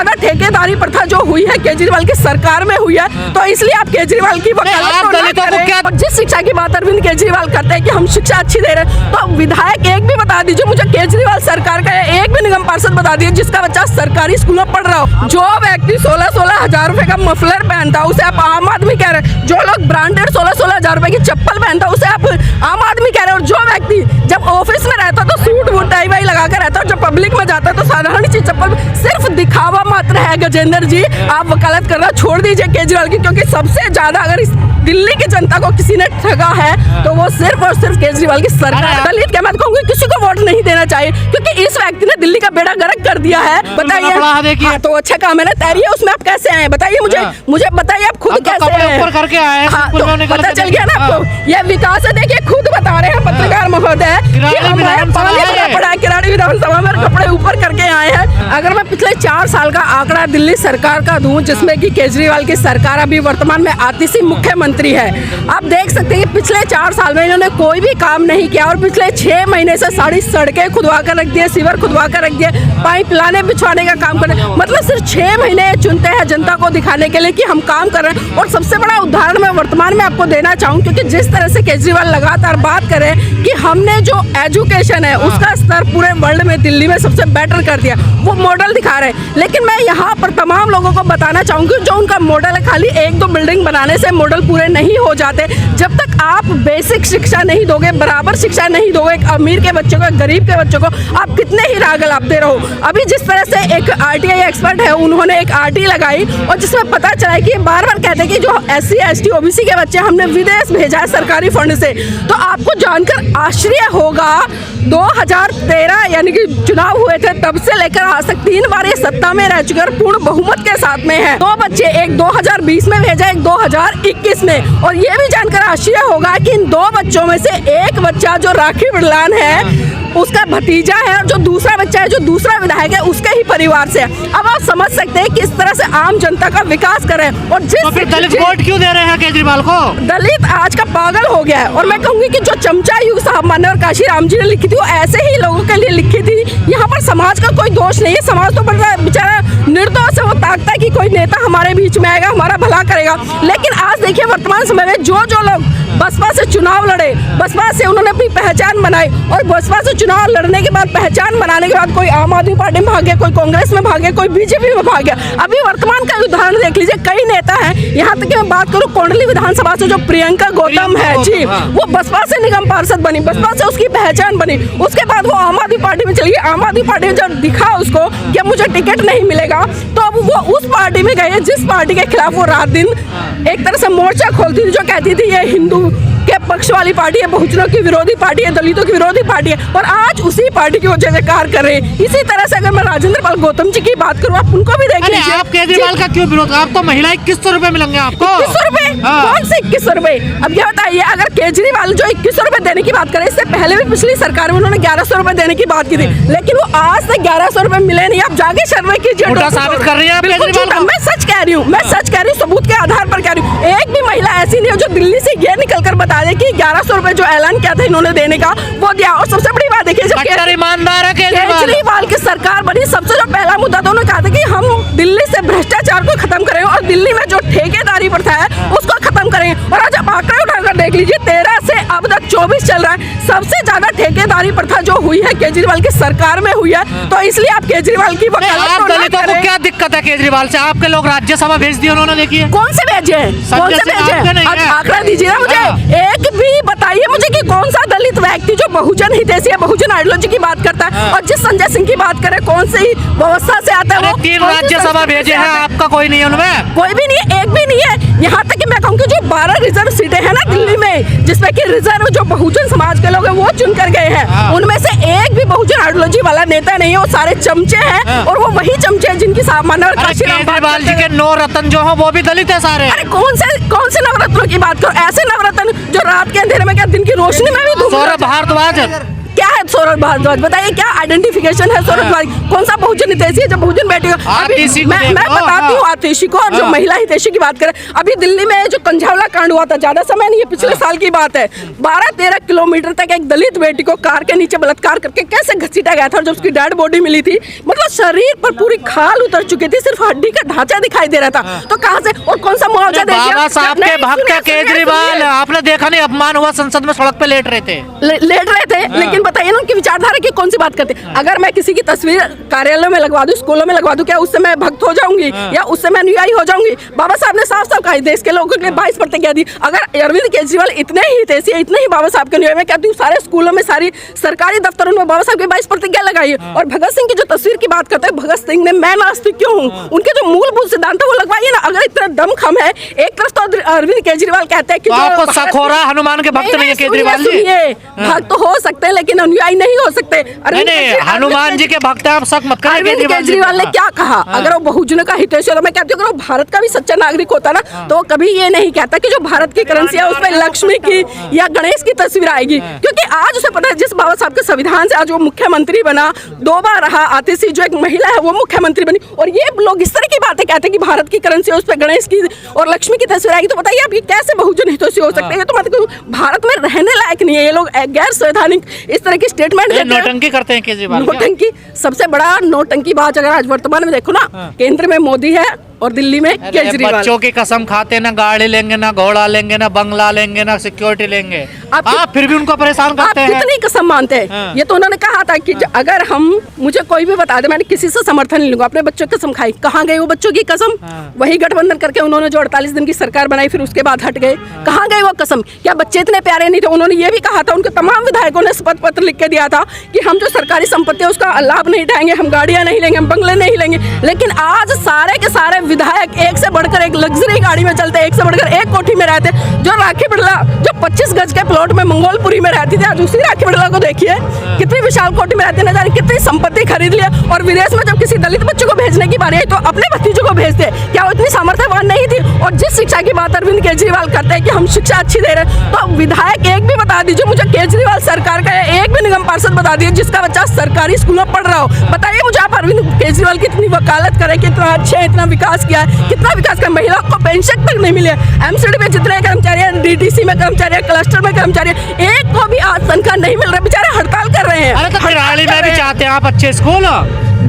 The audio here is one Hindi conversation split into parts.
ज्यादा ठेकेदारी प्रथा जो हुई है केजरीवाल की सरकार में हुई है, तो इसलिए आप केजरीवाल की वकालत जिस शिक्षा की बात अरविंद केजरीवाल करते हैं कि हम शिक्षा अच्छी दे रहे हैं, तो विधायक एक भी बता दीजिए मुझे केजरीवाल सरकार का एक भी निगम पार्षद बता दीजिए जिसका बच्चा सरकारी स्कूल में पढ़ रहा हो। जो व्यक्ति 16-16 हजार रुपए का मफलर पहनता है उसे आप आम आदमी कह रहे हैं। जो लोग ब्रांडेड 16-16 हजार रुपए की चप्पल पहनता है उसे आप आम आदमी कह रहे हैं। और जो व्यक्ति जब ऑफिस में रहता तो सूट वूट टाई वाई लगा कर रहता है, जब पब्लिक में जाता है तो साधारण सी चप्पल, सिर्फ दिखावा मात्र है। गजेंद्र जी, आप वकालत करना छोड़ दीजिए केजरीवाल की, क्योंकि सबसे ज्यादा अगर इस दिल्ली की जनता को किसी ने ठगा है तो वो सिर्फ और सिर्फ केजरीवाल की सरकार। दलित क्या मैं कहूँगी किसी को वोट नहीं देना चाहिए, क्योंकि इस व्यक्ति ने दिल्ली का बेड़ा गर्क कर दिया है। बताइए, हाँ, तो अच्छा काम है ना, तैरिए उसमें आप कैसे आए बताइए मुझे बताइए आप खुद कैसे आए। हाँ, तो पता चल गया ना आपको, ये विकास है। देखिए खुद बता रहे हैं पत्रकार महोदय कि हमारे पानी पड़ा किराड़ी विधानसभा में कपड़े ऊपर करके आए हैं। अगर मैं पिछले 4 साल का आंकड़ा दिल्ली सरकार का दूं, जिसमें कि केजरीवाल की सरकार अभी वर्तमान में आती सी मुख्यमंत्री है, आप देख सकते हैं कि पिछले 4 साल में इन्होंने कोई भी काम नहीं किया और पिछले 6 महीने से सारी सड़कें खुदवा कर रख दिए, सीवर खुदवा कर रख दिए, पाइप लाने बिछवाने का काम कर रहे हैं। मतलब सिर्फ 6 महीने चुनते हैं जनता को दिखाने के लिए कि हम काम कर रहे हैं। और सबसे बड़ा उदाहरण मैं वर्तमान में आपको देना चाहूँ, क्योंकि जिस तरह से केजरीवाल लगातार बात करें कि हमने जो एजुकेशन है उसका स्तर पूरे वर्ल्ड में दिल्ली में सबसे बेटर कर दिया, वो मॉडल दिखा रहे हैं। लेकिन मैं यहाँ पर तमाम लोगों को बताना चाहूँगी जो उनका मॉडल है, खाली 1-2 बिल्डिंग बनाने से मॉडल पूरे नहीं हो जाते। जब तक आप बेसिक शिक्षा नहीं दोगे, बराबर शिक्षा नहीं दोगे एक अमीर के बच्चों को, गरीब के बच्चों को, आप कितने ही राग लाते रहो। अभी जिस तरह से एक RTI एक्सपर्ट है, उन्होंने एक RT लगाई और जिसमें पता चला कि बार बार कहते हैं कि जो SC ST OBC के बच्चे हमने विदेश भेजा है सरकारी फंड से। तो आपको जानकर आश्चर्य होगा 2013 यानी कि चुनाव हुए थे तब से लेकर आज तक 3 बार ये सत्ता में रह चुके और पूर्ण बहुमत के साथ में है। 2 बच्चे, एक 2020 में भेजा, एक 2021 में। और ये भी जानकर आश्चर्य होगा कि इन 2 बच्चों में से एक बच्चा जो राखी बिरलान है उसका भतीजा है और जो दूसरा बच्चा है जो दूसरा विधायक है उसके ही परिवार से है। अब आप समझ सकते हैं किस तरह से आम जनता का विकास करें। और जिस तो फिर दलित वोट क्यों दे रहे हैं केजरीवाल को? दलित आज का पागल हो गया है। और मैं कहूंगी कि जो चमचा युग साहब मान्यवर काशीराम जी ने लिखी थी वो ऐसे ही लोगों के लिए लिखी थी। यहाँ पर समाज का कोई दोष नहीं है, समाज तो बड़ा बेचारा निर्दोष है, वो ताकता है कि कोई नेता हमारे बीच में आएगा, हमारा भला करेगा। लेकिन आज देखिए वर्तमान समय में जो लोग बसपा से चुनाव लड़े, बसपा से उन्होंने अपनी पहचान बनाई और बसपा से चुनाव लड़ने के बाद पहचान बनाने के बाद कोई आम आदमी पार्टी में भाग गया, कोई कांग्रेस में भाग गया, कोई बीजेपी में भाग गया। अभी वर्तमान का उदाहरण देख लीजिए, कई नेता हैं, यहाँ तक कि मैं बात करूँ कोंडली विधानसभा से जो प्रियंका गौतम है जी, वो बसपा से निगम पार्षद बनी, बसपा से उसकी पहचान बनी। उसके बाद वो आम आदमी पार्टी में चली गई। आम आदमी पार्टी में जब दिखा उसको कि मुझे टिकट नहीं मिलेगा तो अब वो उस पार्टी में गए जिस पार्टी के खिलाफ वो रात दिन एक तरह से मोर्चा खोलती थी, जो कहती थी ये हिंदू के पक्ष वाली पार्टी है, बहुजनों की विरोधी पार्टी है, दलितों की विरोधी पार्टी है। और आज उसी पार्टी की वजह से कार्य कर रहे हैं। इसी तरह से अगर मैं राजेंद्र पाल गौतम जी की बात करूँ, आप उनको भी देख लीजिए। आप केजरीवाल का क्यों विरोध? आप तो महिला 2100 रुपए मिलेंगे आपको। 2100 रुपए? कौन से 2100 रुपए? अब ये बताइए, अगर केजरीवाल जो 2100 रुपए देने की बात करें, इससे पहले भी पिछली सरकार में उन्होंने 1100 रुपए देने की बात की थी, लेकिन वो आज तक 1100 रुपए मिले नहीं। आप जाके सर्वे कीजिए, साबित कर रही है। मैं सच कह रही हूँ, मैं सच कह रही हूँ, सबूत के आधार पर कह रही हूँ। एक भी महिला ऐसी नहीं है जो दिल्ली से ये निकल कर बता दे कि 1100 रुपए जो ऐलान किया था इन्होंने देने का वो दिया। और सबसे बड़ी बात देखिए, जब ईमानदार है केजरीवाल की सरकार बनी, सबसे जो पहला मुद्दा तो उन्होंने कहा था कि हम दिल्ली से भ्रष्टाचार को खत्म करेंगे और दिल्ली में जो ठेकेदारी प्रथा है उसको खत्म करेंगे। और आज आप आंकड़े उठाकर देख लीजिए, 13 से अब तक 24 चल रहा है, सबसे ज्यादा ठेकेदारी प्रथा जो हुई है केजरीवाल की सरकार में हुई है। तो इसलिए आप केजरीवाल की दलितों को क्या दिक्कत है केजरीवाल से? आपके लोग राज्यसभा भेज दिए उन्होंने, देखिए कौन से भेजे हैं, कौन से भेजे? आंकड़ा दीजिए ना मुझे, एक भी बताइए मुझे कि कौन सा दलित व्यक्ति जो बहुजन हितैषी है, बहुजन आइडियोलॉजी की बात करता है। और जिस संजय सिंह की बात करें, कौन सी व्यवस्था से आता है वो? 3 राज्यसभा भेजे हैं, आपका कोई नहीं है उनमें? कोई भी नहीं है, एक भी नहीं है। यहाँ तक कि मैं कहूँ कि जो 12 रिजर्व सीटें हैं ना दिल्ली में, जिसमें कि रिजर्व जो बहुजन समाज के लोग हैं वो चुन कर गए हैं, उनमें से एक भी बहुजन आइडियोलॉजी वाला नेता नहीं है। वो सारे चमचे हैं और वो वही चमचे हैं जिनकी सामान्य केजरीवाल जी के 9 रत्न जो है वो भी दलित है सारे। अरे कौन से नवरत्नों की बात करो? ऐसे नवरत्न जो रात के अंधेरे में क्या दिन की रोशनी में भी सौरभ भारद्वाज क्या है सौरभ भारद्वाज? बताइए क्या आइडेंटिफिकेशन है सौरभ भारद्वाज? कौन सा बहुजन हितैषी है? जब बहुजन बैठेगा मैं बताती हूँ आतिशी को। और जो महिला हितैषी की बात करें, अभी दिल्ली में जो कंझावला कांड हुआ था, ज्यादा समय नहीं है, पिछले साल की बात है, 12-13 किलोमीटर तक एक दलित बेटी को कार के नीचे बलात्कार करके कैसे घसीटा गया था। और जब उसकी डेड बॉडी मिली थी, मतलब शरीर पर पूरी खाल उतर चुकी थी, सिर्फ हड्डी का ढांचा दिखाई दे रहा था। तो कहाँ से और कौन सा मुआवजा दे दिया? बाबा साहब के भक्त केजरीवाल, आपने देखा नहीं, अपमान हुआ, संसद में सड़क पे लेट रहे थे। लेकिन बताइए ना उनकी विचारधारा की कौन सी बात करते। अगर मैं किसी की तस्वीर कार्यालय में लगवा दूं, स्कूलों में लगवा दूं, क्या उससे मैं भक्त हो जाऊंगी या उससे मैं अनुयायी हो जाऊंगी? बाबा साहब ने साफ साफ कहा, देश के लोगों के लिए 22 प्रतिज्ञा दी। अगर अरविंद केजरीवाल इतने ही हितैषी है, इतने ही बाबा साहब के अनुयायी, मैं कहती हूँ सारे स्कूलों में, सारी सरकारी दफ्तरों में बाबा साहब की 22 प्रतिज्ञा लगाई। और भगत सिंह की जो तस्वीर की बात करते हैं, भगत सिंह ने मैं नास्तिक क्यों हूँ, उनके जो मूलभूत सिद्धांत है वो लगवाइए ना। अगर इतना दम खम है, एक तरफ तो अरविंद केजरीवाल कहते हैं कि आपको शक हो रहा हनुमान के भक्त नहीं है केजरीवाल जी? भक्त हो सकते हैं लेकिन अनुयायी नहीं हो सकते। हनुमान जी के भक्त आप शक मत करें। अरविंद केजरीवाल ने क्या कहा? अगर वो बहुजनों का हितैषी होता, मैं कहती हूँ अगर वो भारत का भी सच्चा नागरिक होता ना, तो वो कभी ये नहीं कहता कि जो भारत की करेंसी है उसमें लक्ष्मी की या गणेश की तस्वीर आएगी। क्योंकि आज उसे पता है, जिस बाबा साहब के संविधान से आज वो मुख्यमंत्री बना, 2 बार रहा, आतिशी जो एक महिला है वो मुख्यमंत्री बनी, और ये लोग इस तरह की बातें कहते हैं कि भारत की करेंसी है उस पर गणेश की और लक्ष्मी की तस्वीर आएगी। तो बताइए आप ये कैसे बहुजन हितैषी हो सकते हैं? तो मतलब भारत में रहने लायक नहीं है ये लोग, गैर संवैधानिक इस तरह की स्टेटमेंट देते हैं। नौटंकी करते हैं केजरीवाल। नौटंकी, सबसे बड़ा नौटंकी बात अगर आज वर्तमान में देखो ना, केंद्र में मोदी है और दिल्ली में केजरीवाल। बच्चों की कसम खाते, ना गाड़ी लेंगे, ना घोड़ा लेंगे, ना बंगला लेंगे, ना सिक्योरिटी लेंगे, आप फिर भी उनको परेशान करते हैं। कितनी कसम मानते हैं? ये तो उन्होंने कहा था कि अगर मुझे कोई भी बता दे, मैंने किसी से समर्थन नहीं लूंगा, अपने बच्चों की कसम खाई। कहाँ गई वो बच्चों की कसम? वही गठबंधन करके उन्होंने जो 48 दिन की सरकार बनाई, फिर उसके बाद हट गए। कहाँ गई वो कसम? क्या बच्चे इतने प्यारे नहीं थे? उन्होंने ये भी कहा था, उनके तमाम विधायकों ने शपथ पत्र लिख के दिया था कि हम जो सरकारी संपत्ति है उसका लाभ नहीं उठाएंगे, हम गाड़ियां नहीं लेंगे, हम बंगले नहीं लेंगे। लेकिन आज सारे के सारे विधायक एक से बढ़कर एक लग्जरी गाड़ी में चलते, एक से बढ़कर एक कोठी में रहते। जो राखी बिड़ला जो 25 गज के प्लॉट में मंगोलपुरी में रहती थी, आज उसी राखी बिड़ला को देखिए कितनी विशाल कोठी में रहती, न जाने कितनी संपत्ति खरीद लिया। और विदेश में जब किसी दलित बच्चों को भेजने की बारी आई तो अपने भतीजों को भेजते। क्या वो इतनी सामर्थ्यवान नहीं थी? और जिस शिक्षा की बात अरविंद केजरीवाल करते हैं कि हम शिक्षा अच्छी दे रहे हैं, तो विधायक एक भी बता दीजिए मुझे, केजरीवाल सरकार का एक भी निगम पार्षद बता दीजिए जिसका बच्चा सरकारी स्कूल में पढ़ रहा हो। बताइए मुझे आप अरविंद केजरीवाल की इतनी वकालत करें कि इतना अच्छे, इतना विकास किया है, कितना विकास किया, महिला को पेंशन तक नहीं मिले। एमसीडी में जितने कर्मचारी हैं, डीडीसी में कर्मचारी हैं, क्लस्टर में कर्मचारी हैं, एक को भी आज तनख्वाह नहीं मिल रहा, बेचारे हड़ताल कर रहे हैं। अरे तो खिराड़ी में भी चाहते हैं आप अच्छे स्कूल?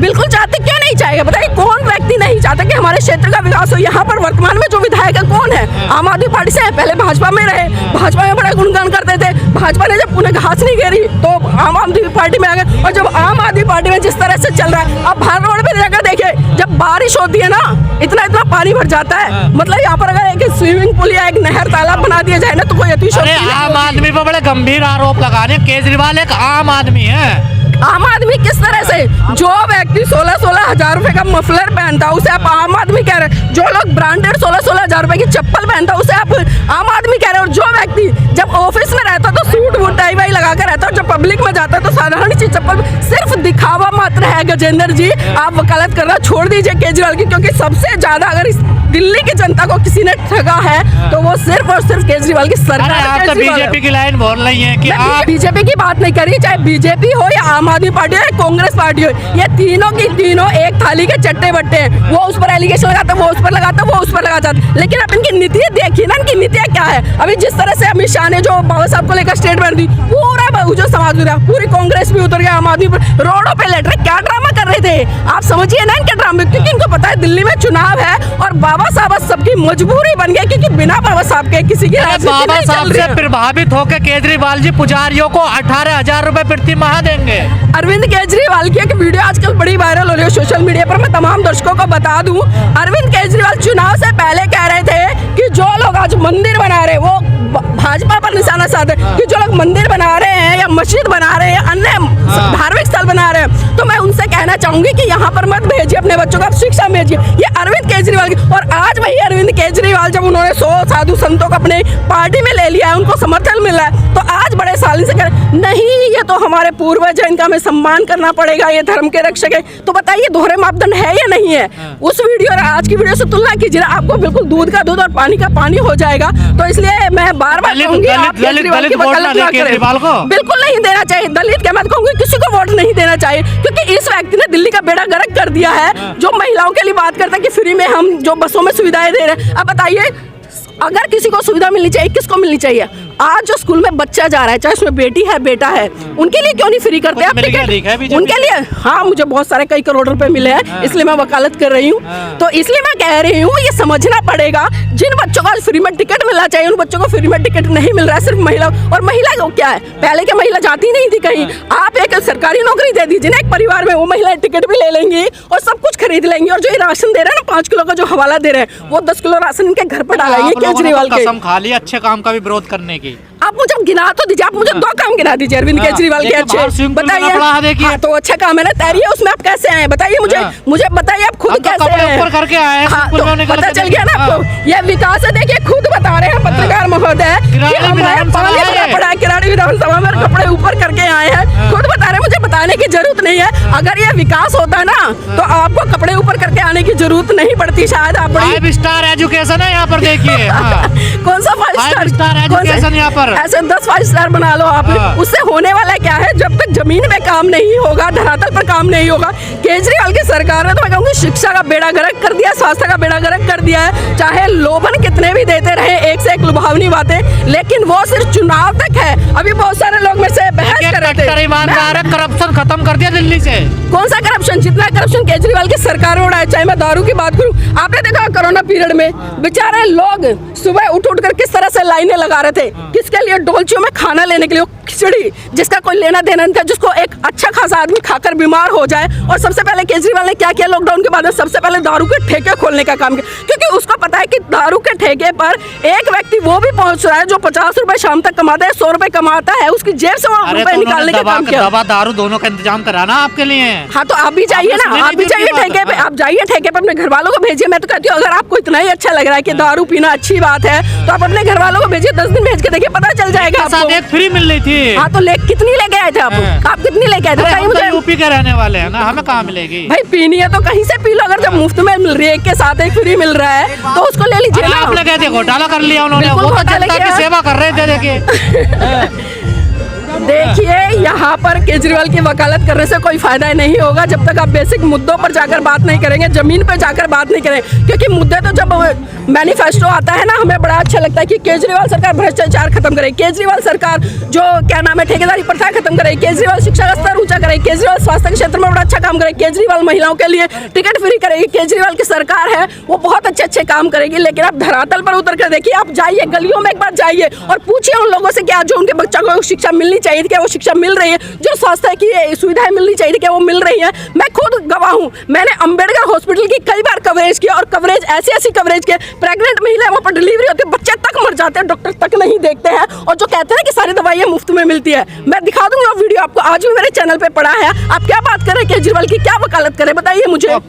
बिल्कुल चाहते, क्यों नहीं चाहेगा? बताइए कौन व्यक्ति नहीं चाहता कि हमारे क्षेत्र का विकास हो। यहाँ पर वर्तमान में जो विधायक है कौन है? आम आदमी पार्टी से है, पहले भाजपा में रहे, भाजपा में बड़ा गुणगान करते थे। भाजपा ने जब उन्हें घास नहीं घेरी तो आम आदमी पार्टी में आ गए। और जब आम आदमी पार्टी में जिस तरह से चल रहा है, अब भार रोड पे जाकर देखिए, जब बारिश होती है ना, इतना इतना पानी भर जाता है। मतलब यहाँ पर अगर एक स्विमिंग पूल या एक नहर तालाब बना दिया जाए ना तो कोई अतिशयोक्ति नहीं। आम आदमी पर बड़े गंभीर आरोप लगा रहे हैं। केजरीवाल एक आम आदमी है। आम आदमी किस तरह से? जो व्यक्ति 16-16 हजार रुपए का मफलर पहनता उसे आप आम आदमी कह रहे हैं। जो लोग ब्रांडेड 16-16 हजार रुपए की चप्पल पहनता उसे आप आम आदमी कह रहे हैं। और जो व्यक्ति जब ऑफिस में रहता तो सूट वूट टाई वाई लगा कर रहता, और जब पब्लिक में जाता तो साधारण सी चप्पल, सिर्फ दिखावा मात्र है। गजेंद्र जी, आप वकालत करना छोड़ दीजिए केजरीवाल की, क्योंकि सबसे ज्यादा अगर इस दिल्ली की जनता को किसी ने ठगा है तो वो सिर्फ और सिर्फ केजरीवाल की सरकार। आप तो बीजेपी की लाइन बोल रही है कि आप बीजेपी की बात नहीं करी, चाहे बीजेपी हो या आम आदमी पार्टी हो या कांग्रेस पार्टी हो, ये तीनों की तीनों एक थाली के चट्टे बट्टे हैं। वो उस पर एलिगेशन लगाता, वो उस पर लगाता, वो उस पर लगाता। लेकिन अब इनकी नीति देखिए ना, इनकी नीतियाँ क्या है। अभी जिस तरह से अमित शाह ने जो बाबा साहब को लेकर स्टेटमेंट दी, पूरा बहुजन समाज उतरा, पूरी कांग्रेस भी उतर गया, आम आदमी रोडों पे लेट रहे। क्या ड्रामा कर रहे थे आप? समझिए ना इनके ड्रामे, क्योंकि इनको पता है दिल्ली में चुनाव है और बाबा साहब सबकी मजबूरी बन गया, क्योंकि बिना बाबा साहब के किसी की बाबा साहब से प्रभावित होकर केजरीवाल जी पुजारियों को 18,000 रुपए प्रति माह देंगे। अरविंद केजरीवाल की एक वीडियो आजकल बड़ी वायरल हो रही है सोशल मीडिया पर। मैं तमाम दर्शकों को बता दूं, अरविंद केजरीवाल चुनाव से पहले कह रहे थे कि जो लोग आज मंदिर बना रहे, वो भाजपा पर निशाना साधे कि जो लोग मंदिर बना रहे हैं या मस्जिद बना रहे हैं, अन्य धार्मिक स्थल बना रहे हैं, तो मैं उनसे कहना चाहूंगी कि यहाँ पर मत भेजिए अपने बच्चों को, आप शिक्षा भेजिए। ये अरविंद केजरीवाल की, और आज वही अरविंद अरविंद केजरीवाल जब उन्होंने 100 साधु संतों को अपने पार्टी में ले लिया है, उनको समर्थन मिला है, तो आज बड़े साली से कर नहीं, ये तो हमारे पूर्वज हैं, इनका हमें सम्मान करना पड़ेगा, ये धर्म के रक्षक है। तो बताइए दोहरे मापदंड है या नहीं है? उस वीडियो और आज की वीडियो से तुलना कीजिए, आपको बिल्कुल दूध का दूध और पानी का पानी हो जाएगा। तो इसलिए मैं बार बार कहूंगी आप केजरीवाल की वकालत ना करें। बिल्कुल नहीं देना चाहिए, दलित क्या मैं कहूंगी किसी को वोट नहीं देना चाहिए, क्योंकि इस व्यक्ति ने दिल्ली का बेड़ा गर्क कर दिया है। जो महिलाओं के लिए बात करता है कि फ्री में हम जो बसों में सुविधाएं दे रहे हैं, अब बताइए अगर किसी को सुविधा मिलनी चाहिए, किसको मिलनी चाहिए? आज जो स्कूल में बच्चा जा रहा है, चाहे उसमें बेटी है बेटा है, उनके लिए क्यों नहीं फ्री करते आप टिकट? उनके लिए हाँ, मुझे बहुत सारे कई करोड़ रुपए मिले हैं, इसलिए मैं वकालत कर रही हूँ। तो इसलिए मैं कह रही हूँ ये समझना पड़ेगा, जिन बच्चों को फ्री में टिकट मिलना चाहिए उन बच्चों को फ्री में टिकट नहीं मिल रहा है। सिर्फ महिला, और महिला को क्या है, पहले की महिला जाती नहीं थी कहीं, आप एक सरकारी नौकरी दे दीजिए ना एक परिवार में, वो महिला टिकट भी ले लेंगी और सब कुछ खरीद लेंगी। और जो ये राशन दे रहे हैं ना 5 किलो का जो हवाला दे रहे हैं, वो 10 किलो राशन इनके घर पर डालेंगे केजरीवाल के। कसम खा ली अच्छे काम का भी विरोध करने की। आप मुझे गिना तो दीजिए, आप मुझे 2 काम गिना दीजिए अरविंद केजरीवाल के अच्छे, बताइए। हाँ, तो अच्छा काम है ना, तैरिए उसमें आप कैसे आए बताइए मुझे बताइए, आप खुद कैसे आए? ऊपर करके आए, पता चल गया ना आपको, ये विकास है। देखिए खुद बता रहे हैं पत्रकार महोदय कि हमारे पानी भरा पड़ा है, किराड़ी विधानसभा में कपड़े ऊपर करके आए हैं, खुद बता रहे हैं, मुझे बताने की जरूरत नहीं है। अगर ये विकास होता ना तो आपको कपड़े ऊपर करके आने की जरूरत नहीं पड़ती शायद। आप 5 स्टार एजुकेशन है यहाँ पर, देखिए। कौन सा 5 स्टार एजुकेशन यहाँ पर? ऐसे 10 5 स्टार बना लो आप। उससे होने वाला क्या है, जब तक जमीन में काम नहीं होगा, धरातल पर काम नहीं होगा। केजरीवाल की सरकार ने तो मैं कहूँगी शिक्षा का बेड़ा गर्क कर दिया, स्वास्थ्य का बेड़ा गर्क कर दिया है। चाहे लोभन कितने भी देते रहे, एक से एक लुभावनी बातें, लेकिन वो सिर्फ चुनाव तक है। अभी बहुत सारे लोग में से बहस कर रहे थे, करप्शन खत्म कर दिया दिल्ली से। कौन सा करप्शन? जितना करप्शन केजरीवाल की सरकार में उड़ाया। चाहे मैं दारू की बात करूं, आपने देखा कोरोना पीरियड में बेचारे लोग सुबह उठ कर किस तरह से लाइनें लगा रहे थे, किसके लिए? डोलचियों में खाना लेने के लिए, खिचड़ी जिसका कोई लेना देना नहीं था, जिसको एक अच्छा खासा आदमी खाकर बीमार हो जाए। और सबसे पहले केजरीवाल ने क्या किया लॉकडाउन के बाद? सबसे पहले दारू के ठेके खोलने का काम किया, क्योंकि उसको पता है कि दारू के ठेके पर एक व्यक्ति वो भी पहुंच रहा है जो 50 रुपए शाम तक कमाता है, 100 रुपए कमाता है, उसकी जेब से वो रुपए निकालने का काम किया। दवा दारू दोनों का इंतजाम कराना आपके लिए। हाँ, तो आप भी जाइए ना, आप भी जाइए ठेके पे, आप जाइए ठेके पे, अपने घर वालों को भेजिए। मैं तो कहती हूँ अगर आपको इतना ही अच्छा लग रहा है कि दारू पीना अच्छी बात है, तो आप अपने घर वालों को भेजिए, 10 दिन भेज के देखिए, पता चल जाएगा आपको। एक फ्री मिल रही थी। हाँ, तो कितनी लेके आए थे आप कितनी लेके आए थे? मुझे यूपी के रहने वाले हैं ना, हमें कहाँ मिलेगी भाई? पीनी है तो कहीं से पी लो, अगर जब मुफ्त में मिल रही है, एक के साथ एक फ्री मिल रहा है तो उसको ले लीजिए ना। आपने कहते घोटाला कर लिया उन्होंने, वो तो जनता की सेवा कर रहे थे। देखिए यहाँ पर केजरीवाल की वकालत करने से कोई फायदा नहीं होगा जब तक आप बेसिक मुद्दों पर जाकर बात नहीं करेंगे, जमीन पर जाकर बात नहीं करेंगे। क्योंकि मुद्दे तो जब मैनिफेस्टो आता है ना, हमें बड़ा अच्छा लगता है कि केजरीवाल सरकार भ्रष्टाचार खत्म करे, केजरीवाल सरकार जो क्या नाम है ठेकेदारी प्रथा खत्म करे, केजरीवाल शिक्षा का स्तर ऊंचा करे, केजरीवाल स्वास्थ्य के क्षेत्र में बड़ा अच्छा काम करे, केजरीवाल महिलाओं के लिए टिकट फ्री करेगी, केजरीवाल की सरकार है वो बहुत अच्छे काम करेगी। लेकिन आप धरातल पर उतर कर देखिए, आप जाइए गलियों में एक बार जाइए और पूछिए उन लोगों से क्या जो उनके बच्चों को शिक्षा मिलनी चाहिए, क्या वो शिक्षा मिल रही है? जो स्वास्थ्य की सुविधाएं मिलनी चाहिए क्या वो मिल रही है? मैं खुद गवाह हूँ, मैंने अंबेडकर हॉस्पिटल की कई बार कवरेज किया और कवरेज ऐसी कवरेज किया, प्रेग्नेंट महिला वहाँ पर डिलीवरी होती है, बच्चे तक मर जाते हैं, डॉक्टर तक नहीं देखते हैं। और जो कहते हैं कि सारी दवाइयाँ मुफ्त में मिलती है, मैं दिखा दूंगा वीडियो आपको, आज भी मेरे चैनल पे पड़ा है। आप क्या बात कर रहे हैं केजरीवाल की, क्या वकालत करें बताइए मुझे।